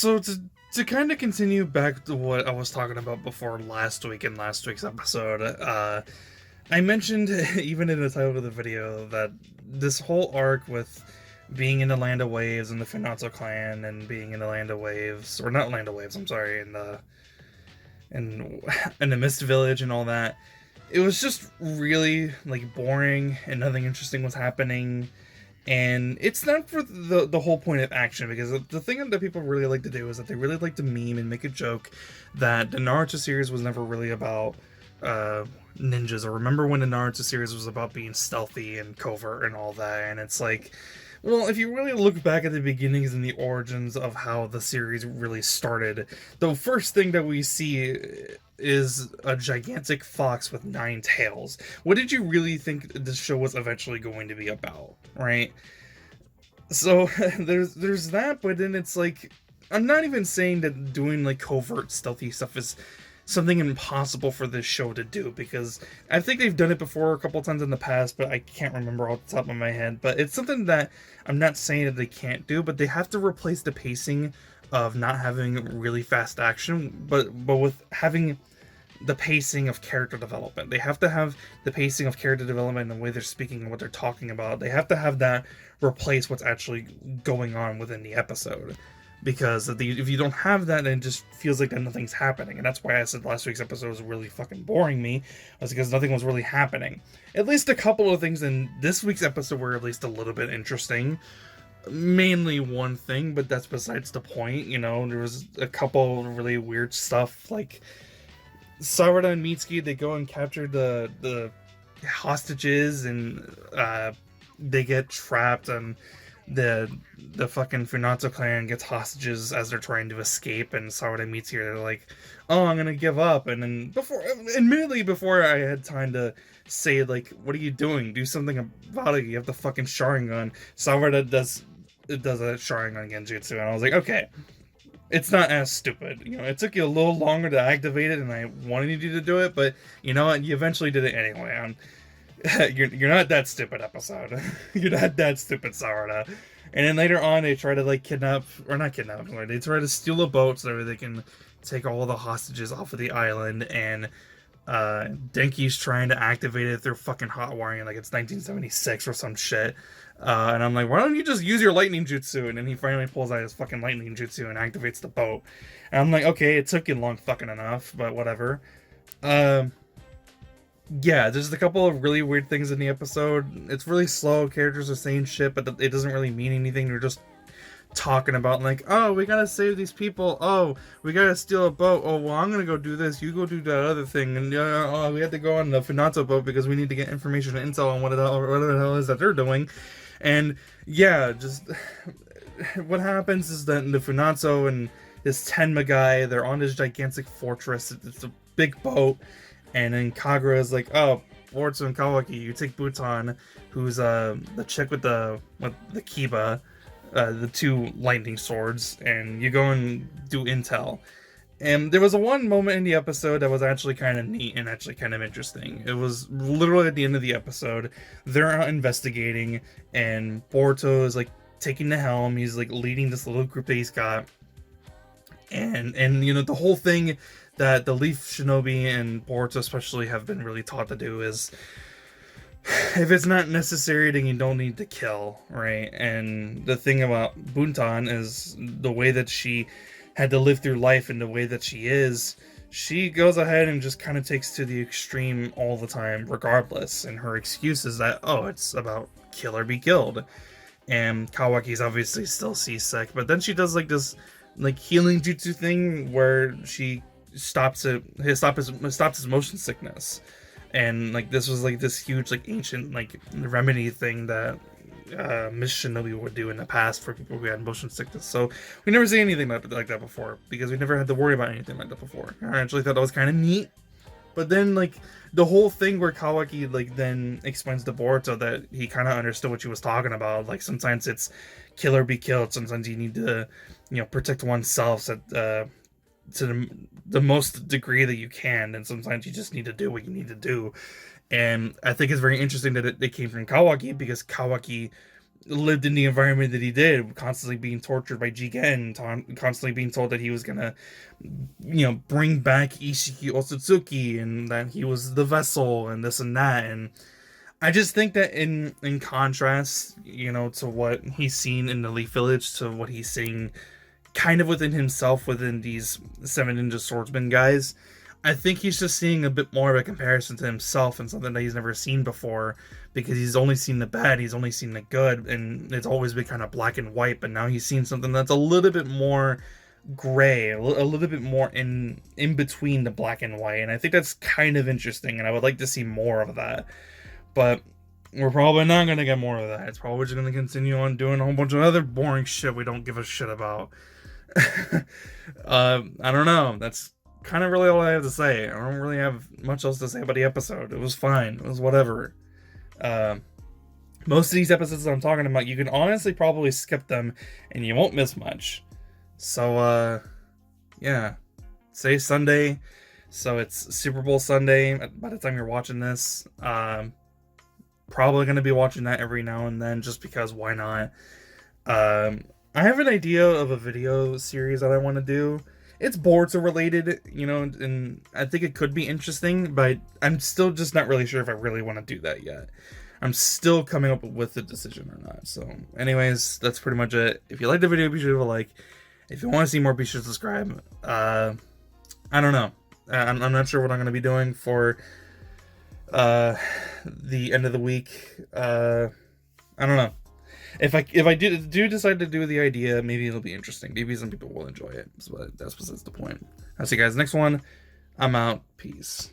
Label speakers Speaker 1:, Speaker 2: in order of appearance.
Speaker 1: So to kind of continue back to what I was talking about before last week in last week's episode, I mentioned even in the title of the video that this whole arc with being in the Land of Waves and the Finazzo clan and being in the Land of Waves, or not Land of Waves, I'm sorry, in in the Mist Village and all that, it was just really like boring and nothing interesting was happening. And it's not for the whole point of action, because the thing that people really like to do is that they really like to meme and make a joke that the Naruto series was never really about ninjas, or remember when the Naruto series was about being stealthy and covert and all that. And it's like, well, if you really look back at the beginnings and the origins of how the series really started, the first thing that we see is a gigantic fox with 9 tails. What did you really think this show was eventually going to be about, right? So there's that, but then it's like, I'm not even saying that doing like covert stealthy stuff is something impossible for this show to do, because I think they've done it before a couple times in the past, but I can't remember off the top of my head. But it's something that I'm not saying that they can't do, but they have to replace the pacing of not having really fast action, but with having the pacing of character development. They have to have the pacing of character development and the way they're speaking and what they're talking about. They have to have that replace what's actually going on within the episode. Because if you don't have that, then it just feels like that nothing's happening. And that's why I said last week's episode was really fucking boring me, was because nothing was really happening. At least a couple of things in this week's episode were at least a little bit interesting. Mainly one thing, but that's besides the point. You know, there was a couple really weird stuff, like Sarada and Mitsuki, they go and capture the hostages, and they get trapped, and the fucking Funatsu clan gets hostages as they're trying to escape, and Sarada and Mitsuki are like, oh, I'm gonna give up. And then admittedly before I had time to say, like, what are you doing? Do something about it. You have the fucking Sharingan. Sarada does a Sharingan Genjutsu, and I was like, okay, it's not as stupid. You know, it took you a little longer to activate it, and I wanted you to do it, but you know what? You eventually did it anyway. You're not that stupid, episode. You're not that stupid, Sarada. And then later on, they try to like kidnap, or not kidnap, they try to steal a boat so that they can take all the hostages off of the island. And Denki's trying to activate it through fucking hot wiring, like it's 1976 or some shit. And I'm like, why don't you just use your lightning jutsu? And then he finally pulls out his fucking lightning jutsu and activates the boat. And I'm like, okay, it took you long fucking enough, but whatever. Yeah, there's a couple of really weird things in the episode. It's really slow. Characters are saying shit, but it doesn't really mean anything. They're just talking about, like, oh, we gotta save these people. Oh, we gotta steal a boat. Oh, well, I'm gonna go do this. You go do that other thing. And oh, we have to go on the Finazzo boat because we need to get information and intel on what the hell is that they're doing. And yeah, just what happens is that the Funatsu and this Tenma guy, they're on this gigantic fortress. It's a big boat. And then Kagura is like, oh, Boruto and Kawaki, you take Buton, who's the chick with the Kiba, the 2 lightning swords, and you go and do intel. And there was one moment in the episode that was actually kind of neat and actually kind of interesting. It was literally at the end of the episode. They're out investigating, and Boruto is like taking the helm. He's like leading this little group that he's got. And you know, the whole thing that the Leaf Shinobi and Boruto especially have been really taught to do is, if it's not necessary, then you don't need to kill, right? And the thing about Buntan is the way that she had to live through life and the way that she goes ahead and just kind of takes to the extreme all the time, regardless. And her excuse is that, oh, it's about kill or be killed. And Kawaki's obviously still seasick, but then she does like this like healing jutsu thing where she stops his motion sickness. And like this was like this huge like ancient like remedy thing that Miss Shinobi would do in the past for people who had motion sickness. So we never seen anything like that before, because we never had to worry about anything like that before. I actually thought that was kind of neat. But then like the whole thing where Kawaki like then explains to Boruto that he kind of understood what she was talking about. Like sometimes it's kill or be killed. Sometimes you need to, you know, protect oneself to the most degree that you can, and sometimes you just need to do what you need to do. And I think it's very interesting that it came from Kawaki, because Kawaki lived in the environment that he did, constantly being tortured by Jigen, constantly being told that he was gonna, bring back Ishiki Otsutsuki, and that he was the vessel, and this and that. And I just think that in contrast, to what he's seen in the Leaf Village, to what he's seeing kind of within himself, within these Seven Ninja Swordsman guys, I think he's just seeing a bit more of a comparison to himself and something that he's never seen before, because he's only seen the bad, he's only seen the good, and it's always been kind of black and white. But now he's seen something that's a little bit more gray, a little bit more in between the black and white, and I think that's kind of interesting, and I would like to see more of that. But we're probably not going to get more of that. It's probably just going to continue on doing a whole bunch of other boring shit we don't give a shit about. I don't know. That's kind of really all I have to say. I don't really have much else to say about the episode. It was fine. It was whatever. Most of these episodes that I'm talking about, you can honestly probably skip them and you won't miss much. So, yeah. Today's Sunday, so it's Super Bowl Sunday by the time you're watching this. Probably going to be watching that every now and then, just because why not? I have an idea of a video series that I want to do. It's Boruto related, and I think it could be interesting, but I'm still just not really sure if I really want to do that yet. I'm still coming up with a decision or not. So anyways, that's pretty much it. If you liked the video, be sure to leave a like. If you want to see more, be sure to subscribe. I don't know. I'm not sure what I'm going to be doing for the end of the week. I don't know. If I do decide to do the idea, maybe it'll be interesting. Maybe some people will enjoy it. But that's besides the point. I'll see you guys next one. I'm out. Peace.